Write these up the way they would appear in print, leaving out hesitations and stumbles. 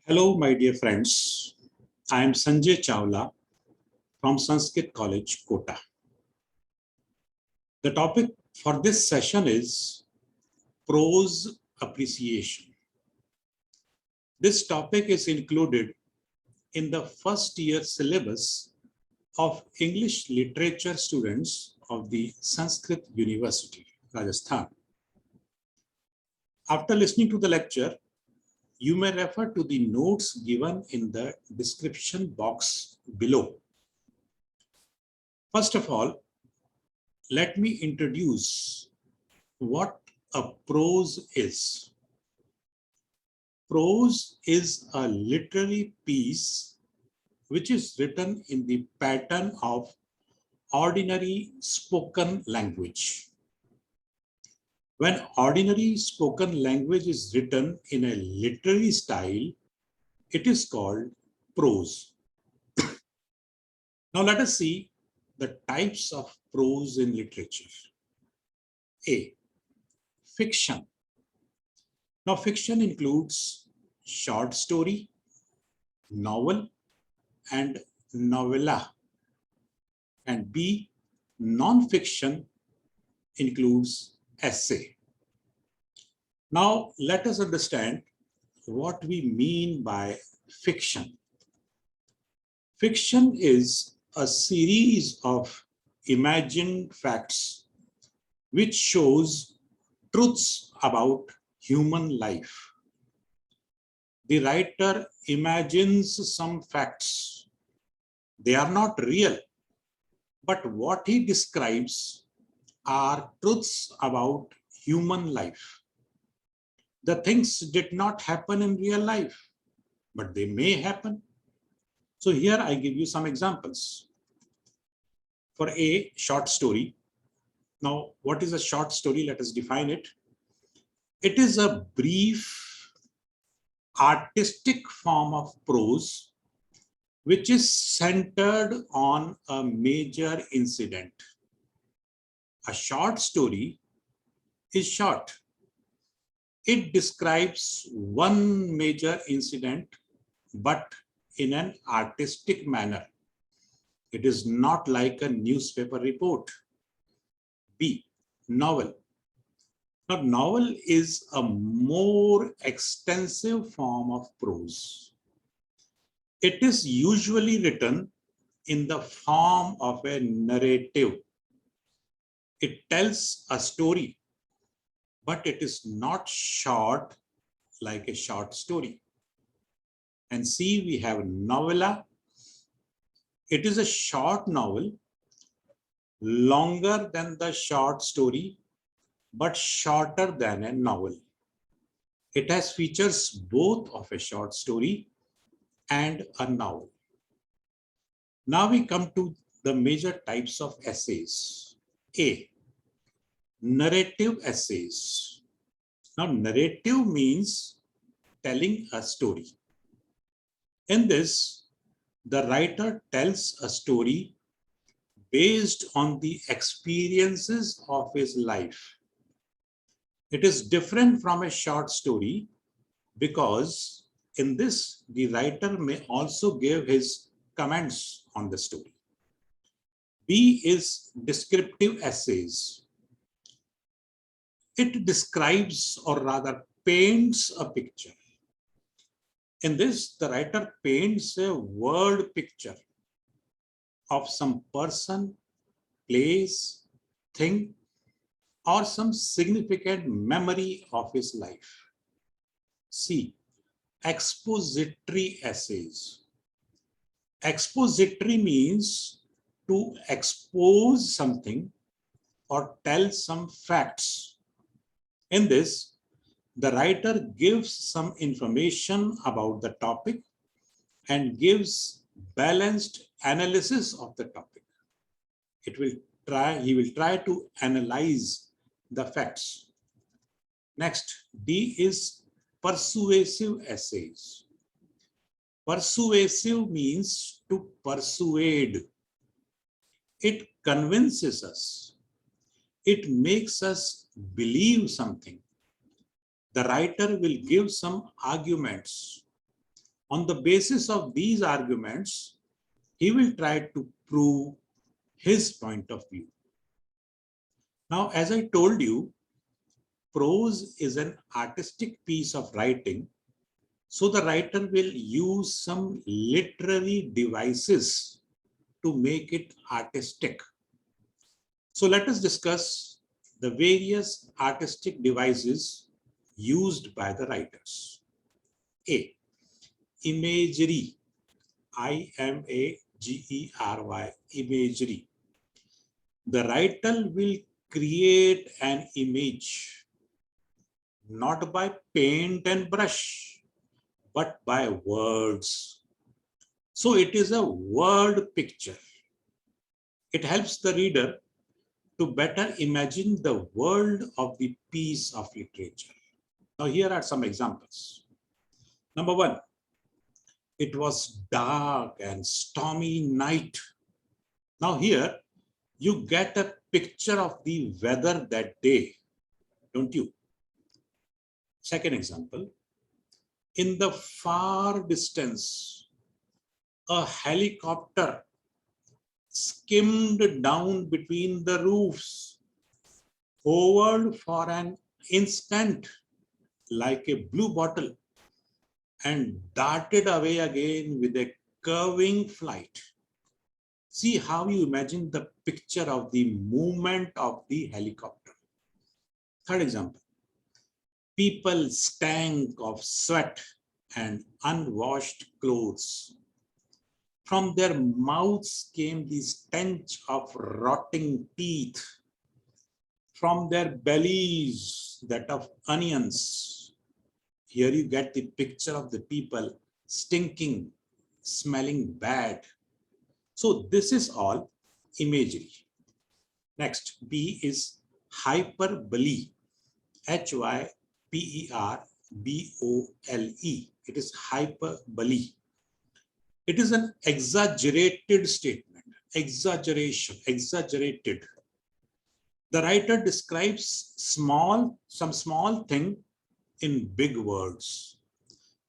Hello, my dear friends. I am Sanjay Chawla from Sanskrit College, Kota. The topic for this session is prose appreciation. This topic is included in the first year syllabus of English literature students of the Sanskrit University, Rajasthan. After listening to the lecture, you may refer to the notes given in the description box below. First of all, let me introduce what a prose is. Prose is a literary piece which is written in the pattern of ordinary spoken language. When ordinary spoken language is written in a literary style, it is called prose. Now let us see the types of prose in literature. A. Fiction. Now fiction includes short story, novel, and novella. And B. Non-fiction includes essay. Now let us understand what we mean by fiction. Fiction is a series of imagined facts which shows truths about human life. The writer imagines some facts. They are not real, but what he describes are truths about human life. The things did not happen in real life, but they may happen. So here I give you some examples. For a short story. Now, what is a short story? Let us define it. It is a brief, artistic form of prose which is centered on a major incident. A short story is short. It describes one major incident, but in an artistic manner. It is not like a newspaper report. B. Novel. Now, novel is a more extensive form of prose. It is usually written in the form of a narrative. It tells a story, but it is not short like a short story. And C, we have novella. It is a short novel, longer than the short story, but shorter than a novel. It has features both of a short story and a novel. Now we come to the major types of essays. A. Narrative essays. Now, narrative means telling a story. In this, the writer tells a story based on the experiences of his life. It is different from a short story because in this, the writer may also give his comments on the story. B is descriptive essays. It describes or rather paints a picture. In this, the writer paints a word picture of some person, place, thing, or some significant memory of his life. C. Expository essays. Expository means to expose something or tell some facts. In this, the writer gives some information about the topic and gives balanced analysis of the topic. He will try to analyze the facts. Next, D is persuasive essays. Persuasive means to persuade. It convinces us. It makes us believe something. The writer will give some arguments On the basis of these arguments, he will try to prove his point of view. Now, as I told you, prose is an artistic piece of writing. So the writer will use some literary devices to make it artistic. So let us discuss the various artistic devices used by the writers. A. Imagery. I-M-A-G-E-R-Y. Imagery. The writer will create an image not by paint and brush, but by words. So it is a word picture. It helps the reader to better imagine the world of the piece of literature. Now, here are some examples. Number one, it was dark and stormy night. Now, here you get a picture of the weather that day, don't you? Second example, in the far distance, a helicopter skimmed down between the roofs, hovered for an instant like a blue bottle, and darted away again with a curving flight. See how you imagine the picture of the movement of the helicopter. Third example, people stank of sweat and unwashed clothes. From their mouths came the stench of rotting teeth. From their bellies, that of onions. Here you get the picture of the people stinking, smelling bad. So this is all imagery. Next, B is hyperbole. Hyperbole. It is hyperbole. It is an exaggerated statement, exaggeration, exaggerated. The writer describes some small thing in big words.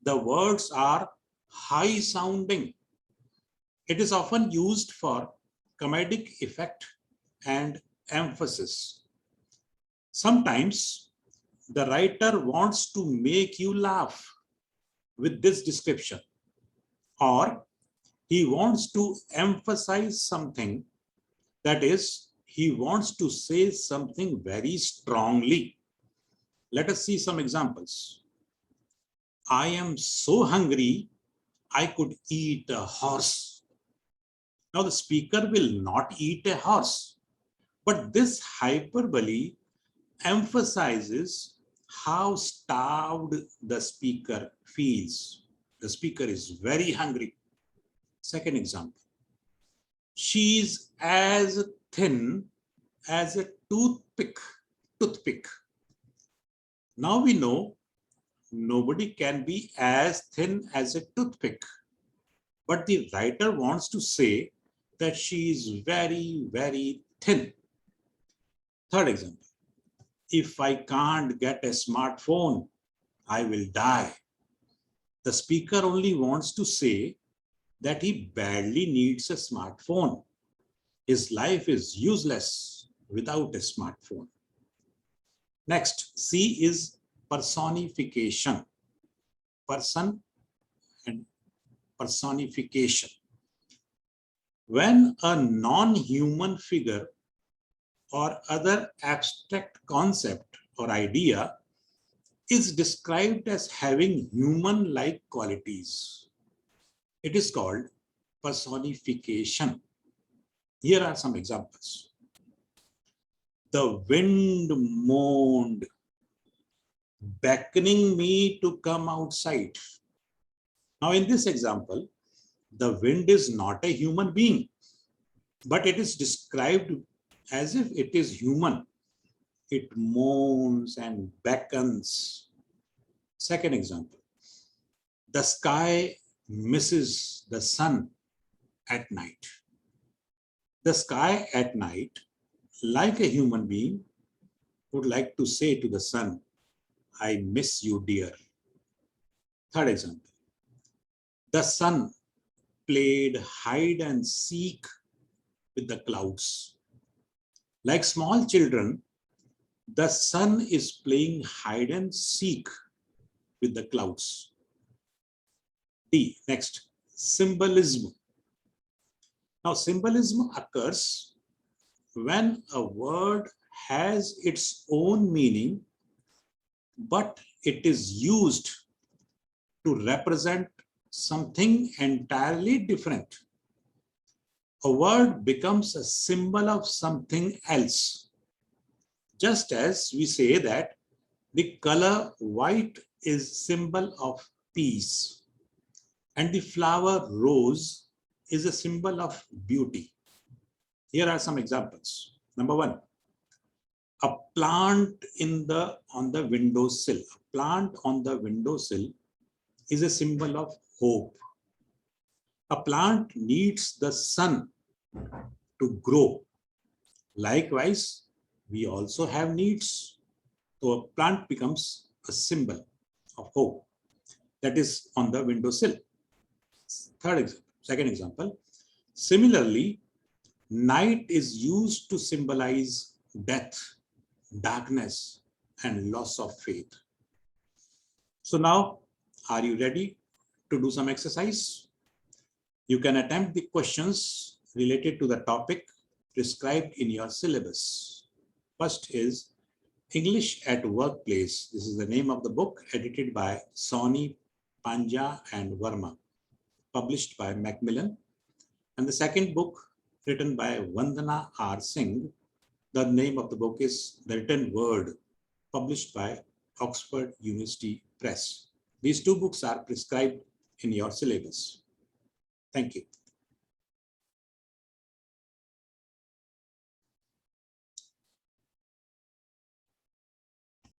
The words are high sounding. It is often used for comedic effect and emphasis. Sometimes the writer wants to make you laugh with this description, or he wants to emphasize something, that is, he wants to say something very strongly. Let us see some examples. I am so hungry, I could eat a horse. Now the speaker will not eat a horse, but this hyperbole emphasizes how starved the speaker feels. The speaker is very hungry. Second example, she is as thin as a toothpick. Now we know nobody can be as thin as a toothpick, but the writer wants to say that she is very, very thin. Third example, if I can't get a smartphone, I will die. The speaker only wants to say that he badly needs a smartphone. His life is useless without a smartphone. Next, C is personification. Person and personification. When a non-human figure or other abstract concept or idea is described as having human-like qualities, it is called personification. Here are some examples. The wind moaned, beckoning me to come outside. Now, in this example, the wind is not a human being, but it is described as if it is human. It moans and beckons. Second example, the sky misses the sun at night. The sky at night, like a human being, would like to say to the sun, I miss you, dear. Third example, The sun played hide and seek with the clouds. Like small children, the sun is playing hide and seek with the clouds. D. Next, symbolism. Now, symbolism occurs when a word has its own meaning, but it is used to represent something entirely different. A word becomes a symbol of something else. Just as we say that the color white is symbol of peace and the flower rose is a symbol of beauty. Here are some examples. Number one, a plant on the windowsill. A plant on the windowsill is a symbol of hope. A plant needs the sun to grow. Likewise, we also have needs. So a plant becomes a symbol of hope that is on the windowsill. Second example. Similarly, night is used to symbolize death, darkness, and loss of faith. So now, are you ready to do some exercise? You can attempt the questions related to the topic prescribed in your syllabus. First is English at Workplace. This is the name of the book, edited by Sawhney, Panja and Verma, published by Macmillan. And the second book, written by Vandana R. Singh, the name of the book is The Written Word, published by Oxford University Press. These two books are prescribed in your syllabus. Thank you.